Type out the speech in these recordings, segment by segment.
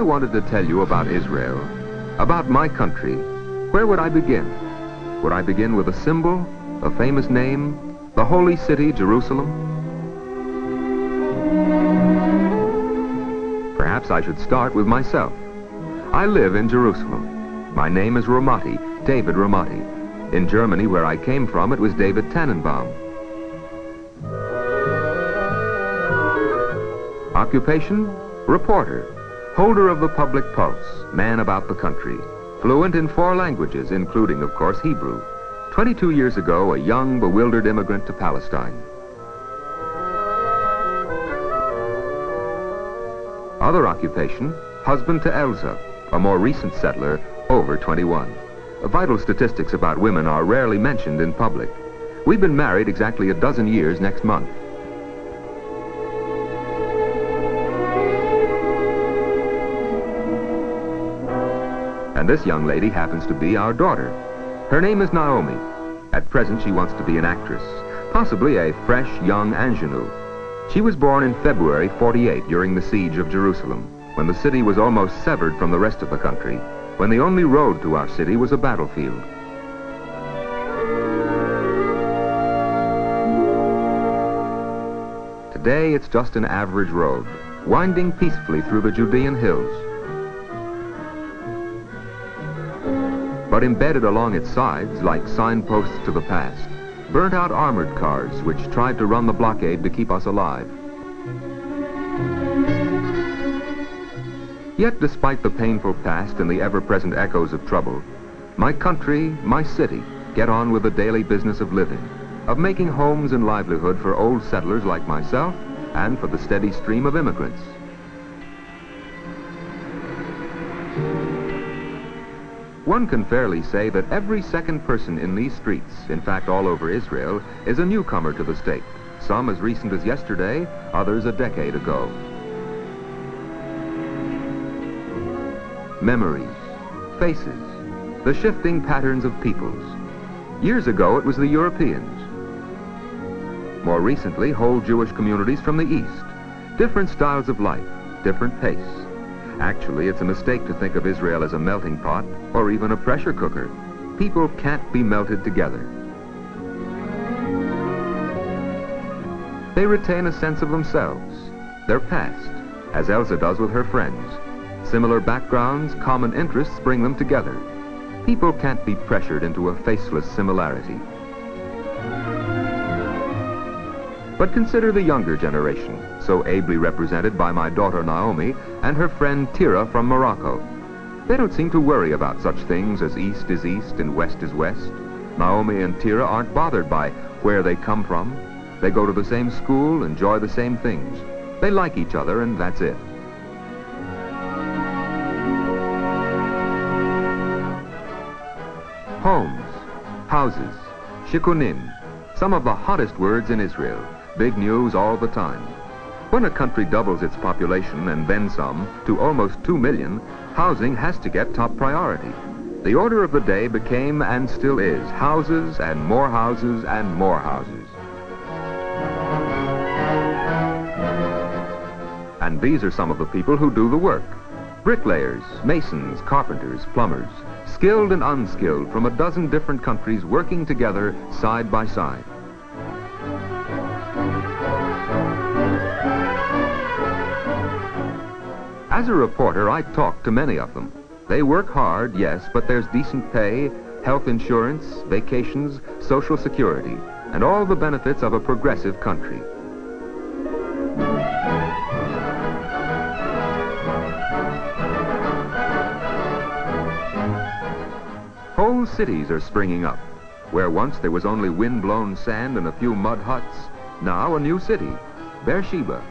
wanted to tell you about Israel, about my country, where would I begin? Would I begin with a symbol, a famous name, the holy city, Jerusalem? Perhaps I should start with myself. I live in Jerusalem. My name is Ramati, David Ramati. In Germany, where I came from, it was David Tannenbaum. Occupation? Reporter. Holder of the public pulse, man about the country. Fluent in 4 languages, including, of course, Hebrew. 22 years ago, a young, bewildered immigrant to Palestine. Other occupation? Husband to Elsa, a more recent settler, over 21. Vital statistics about women are rarely mentioned in public. We've been married exactly a dozen years next month. And this young lady happens to be our daughter. Her name is Naomi. At present, she wants to be an actress, possibly a fresh, young ingenue. She was born in February '48 during the siege of Jerusalem, when the city was almost severed from the rest of the country, when the only road to our city was a battlefield. Today, it's just an average road, winding peacefully through the Judean hills. But embedded along its sides, like signposts to the past, burnt-out armored cars which tried to run the blockade to keep us alive. Yet, despite the painful past and the ever-present echoes of trouble, my country, my city, get on with the daily business of living, of making homes and livelihood for old settlers like myself and for the steady stream of immigrants. One can fairly say that every second person in these streets, in fact all over Israel, is a newcomer to the state, some as recent as yesterday, others a decade ago. Memories, faces, the shifting patterns of peoples. Years ago it was the Europeans. More recently, whole Jewish communities from the East. Different styles of life, different pace. Actually, it's a mistake to think of Israel as a melting pot or even a pressure cooker. People can't be melted together. They retain a sense of themselves, their past, as Elsa does with her friends. Similar backgrounds, common interests bring them together. People can't be pressured into a faceless similarity. But consider the younger generation, so ably represented by my daughter Naomi and her friend Tira from Morocco. They don't seem to worry about such things as East is East and West is West. Naomi and Tira aren't bothered by where they come from. They go to the same school, enjoy the same things. They like each other, and that's it. Homes, houses, shikunim, some of the hottest words in Israel. Big news all the time. When a country doubles its population and then some to almost 2 million, housing has to get top priority. The order of the day became and still is houses and more houses and more houses. And these are some of the people who do the work. Bricklayers, masons, carpenters, plumbers, skilled and unskilled from a dozen different countries working together side by side. As a reporter, I talk to many of them. They work hard, yes, but there's decent pay, health insurance, vacations, social security, and all the benefits of a progressive country. Whole cities are springing up. Where once there was only wind-blown sand and a few mud huts, now a new city, Beersheba.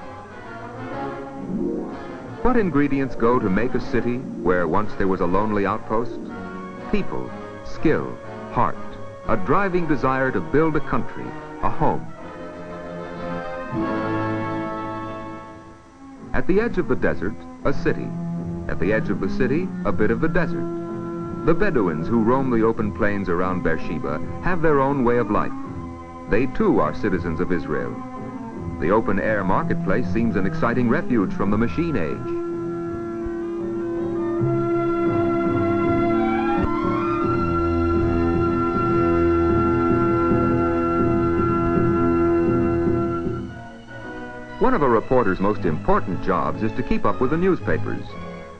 What ingredients go to make a city where once there was a lonely outpost? People, skill, heart, a driving desire to build a country, a home. At the edge of the desert, a city. At the edge of the city, a bit of the desert. The Bedouins who roam the open plains around Beersheba have their own way of life. They too are citizens of Israel. The open-air marketplace seems an exciting refuge from the machine age. One of a reporter's most important jobs is to keep up with the newspapers.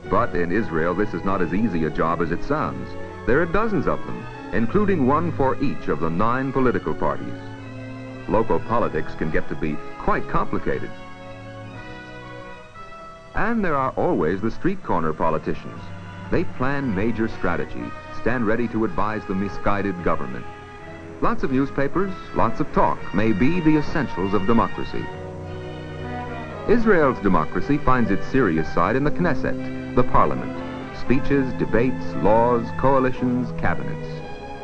But in Israel, this is not as easy a job as it sounds. There are dozens of them, including one for each of the 9 political parties. Local politics can get to be quite complicated. And there are always the street corner politicians. They plan major strategy, stand ready to advise the misguided government. Lots of newspapers, lots of talk may be the essentials of democracy. Israel's democracy finds its serious side in the Knesset, the parliament. Speeches, debates, laws, coalitions, cabinets.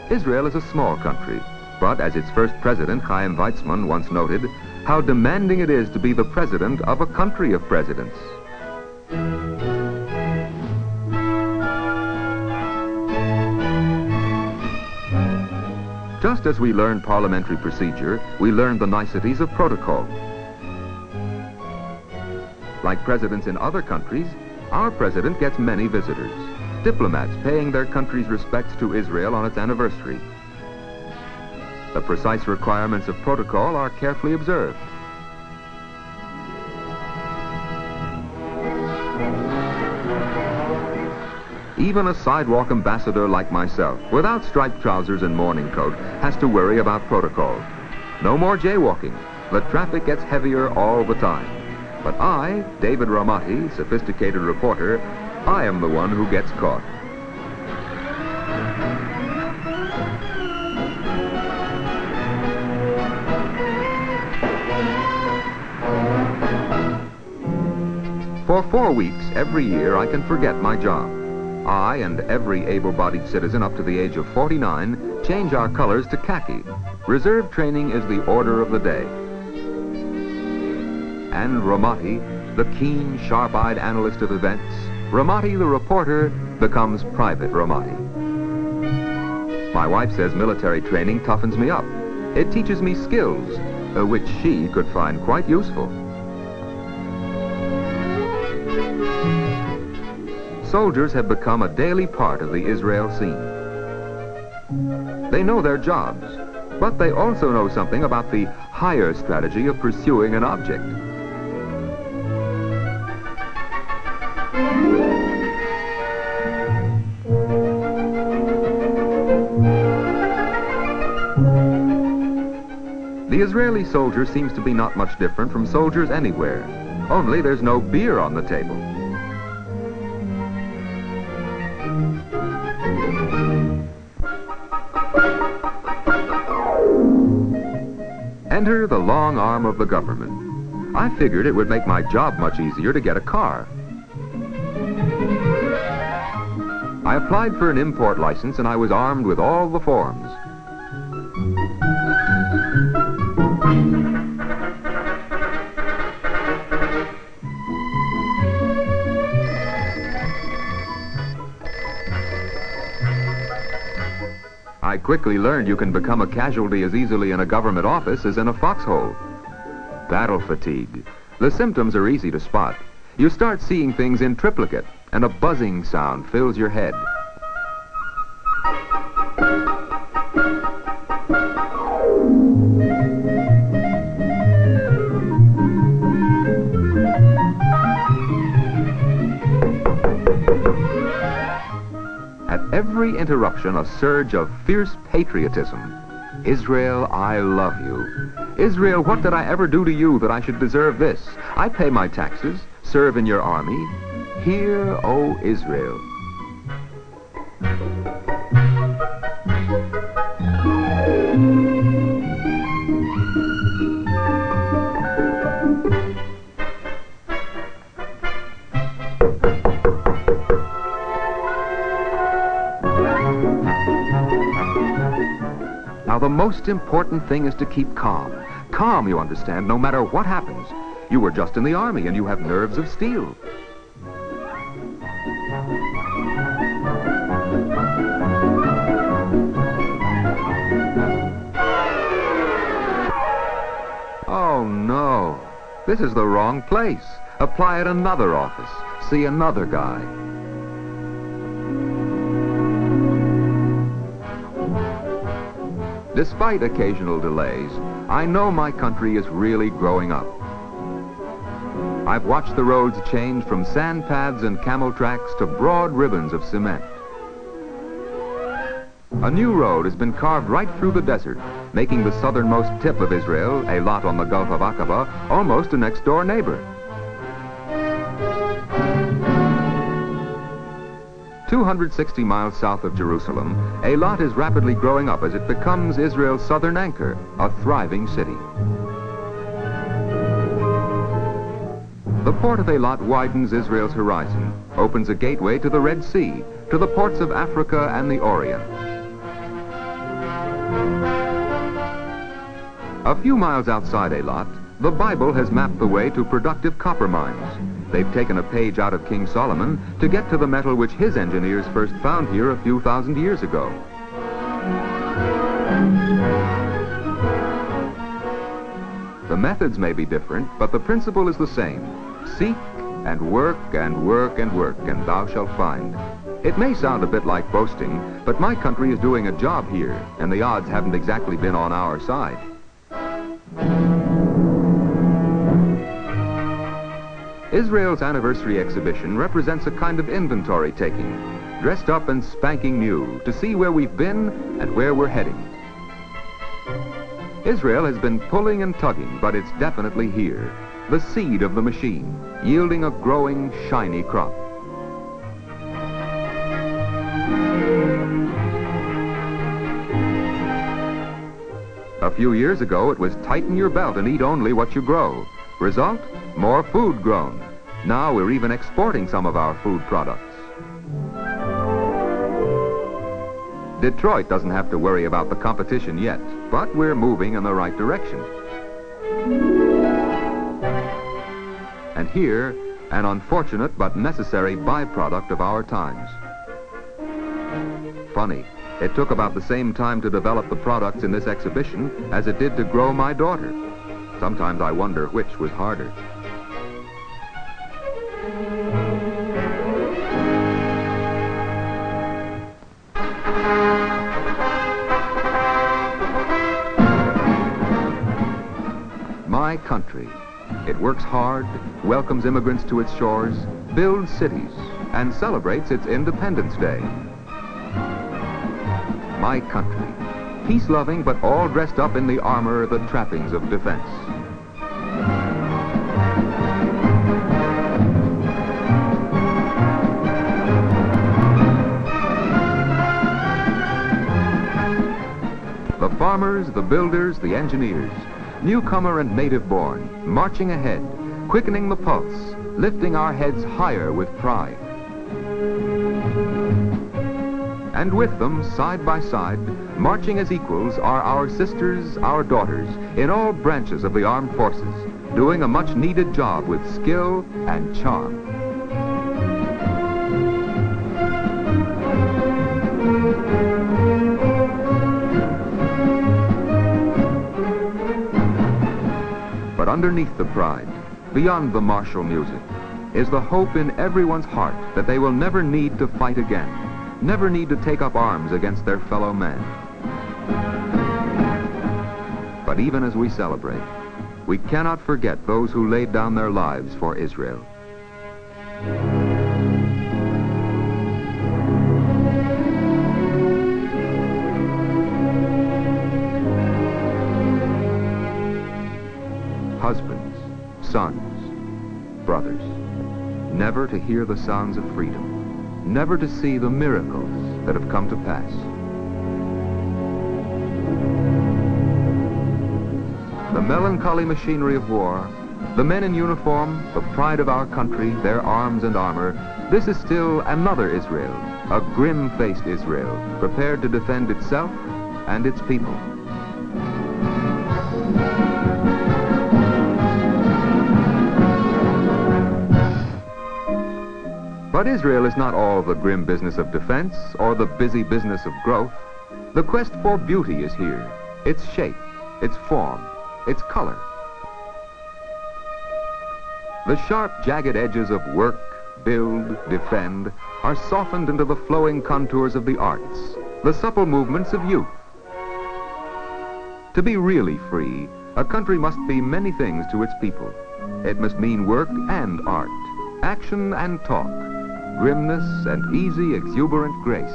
Israel is a small country, but as its first president, Chaim Weizmann, once noted, how demanding it is to be the president of a country of presidents. Just as we learn parliamentary procedure, we learn the niceties of protocol. Like presidents in other countries, our president gets many visitors. Diplomats paying their country's respects to Israel on its anniversary. The precise requirements of protocol are carefully observed. Even a sidewalk ambassador like myself, without striped trousers and morning coat, has to worry about protocol. No more jaywalking. The traffic gets heavier all the time. But I, David Ramati, sophisticated reporter, I am the one who gets caught. For 4 weeks every year I can forget my job. I and every able-bodied citizen up to the age of 49 change our colors to khaki. Reserve training is the order of the day. And Ramati, the keen, sharp-eyed analyst of events, Ramati the reporter becomes Private Ramati. My wife says military training toughens me up. It teaches me skills, which she could find quite useful. Soldiers have become a daily part of the Israel scene. They know their jobs, but they also know something about the higher strategy of pursuing an object. The Israeli soldier seems to be not much different from soldiers anywhere, only there's no beer on the table. Enter the long arm of the government. I figured it would make my job much easier to get a car. I applied for an import license and I was armed with all the forms. I quickly learned you can become a casualty as easily in a government office as in a foxhole. Battle fatigue. The symptoms are easy to spot. You start seeing things in triplicate, and a buzzing sound fills your head. Every interruption, a surge of fierce patriotism. Israel, I love you. Israel, what did I ever do to you that I should deserve this? I pay my taxes, serve in your army. Hear, O Israel. Now, the most important thing is to keep calm. Calm, you understand, no matter what happens. You were just in the army and you have nerves of steel. Oh, no. This is the wrong place. Apply at another office. See another guy. Despite occasional delays, I know my country is really growing up. I've watched the roads change from sand paths and camel tracks to broad ribbons of cement. A new road has been carved right through the desert, making the southernmost tip of Israel, Eilat on the Gulf of Aqaba, almost a next-door neighbor. 260 miles south of Jerusalem, Eilat is rapidly growing up as it becomes Israel's southern anchor, a thriving city. The port of Eilat widens Israel's horizon, opens a gateway to the Red Sea, to the ports of Africa and the Orient. A few miles outside Eilat, the Bible has mapped the way to productive copper mines. They've taken a page out of King Solomon to get to the metal which his engineers first found here a few thousand years ago. The methods may be different, but the principle is the same. Seek and work and work and work, and thou shalt find. It may sound a bit like boasting, but my country is doing a job here, and the odds haven't exactly been on our side. Israel's anniversary exhibition represents a kind of inventory taking, dressed up and spanking new, to see where we've been and where we're heading. Israel has been pulling and tugging, but it's definitely here, the seed of the machine, yielding a growing, shiny crop. A few years ago, it was tighten your belt and eat only what you grow. Result? More food grown. Now we're even exporting some of our food products. Detroit doesn't have to worry about the competition yet, but we're moving in the right direction. And here, an unfortunate but necessary byproduct of our times. Funny, it took about the same time to develop the products in this exhibition as it did to grow my daughter. Sometimes I wonder which was harder. My country. It works hard, welcomes immigrants to its shores, builds cities, and celebrates its Independence Day. My country. Peace-loving, but all dressed up in the armor, the trappings of defense. The farmers, the builders, the engineers, newcomer and native-born, marching ahead, quickening the pulse, lifting our heads higher with pride. And with them, side by side, marching as equals, are our sisters, our daughters, in all branches of the armed forces, doing a much-needed job with skill and charm. But underneath the pride, beyond the martial music, is the hope in everyone's heart that they will never need to fight again, never need to take up arms against their fellow man. But even as we celebrate, we cannot forget those who laid down their lives for Israel. Husbands, sons, brothers, never to hear the sounds of freedom, never to see the miracles that have come to pass. The melancholy machinery of war, the men in uniform, the pride of our country, their arms and armor, this is still another Israel, a grim-faced Israel, prepared to defend itself and its people. But Israel is not all the grim business of defense or the busy business of growth. The quest for beauty is here, its shape, its form, its color. The sharp, jagged edges of work, build, defend, are softened into the flowing contours of the arts, the supple movements of youth. To be really free, A country must be many things to its people. It must mean work and art, action and talk, grimness and easy, exuberant grace.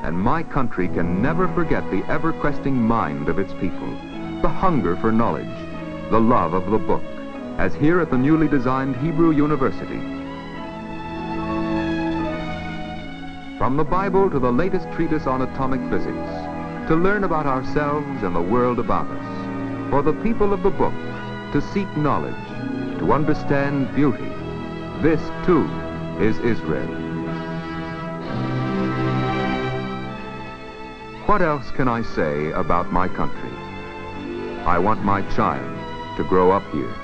And my country can never forget the ever-questing mind of its people, the hunger for knowledge, the love of the book, as here at the newly designed Hebrew University. From the Bible to the latest treatise on atomic physics, to learn about ourselves and the world about us, for the people of the book to seek knowledge, to understand beauty. This, too, is Israel. What else can I say about my country? I want my child to grow up here.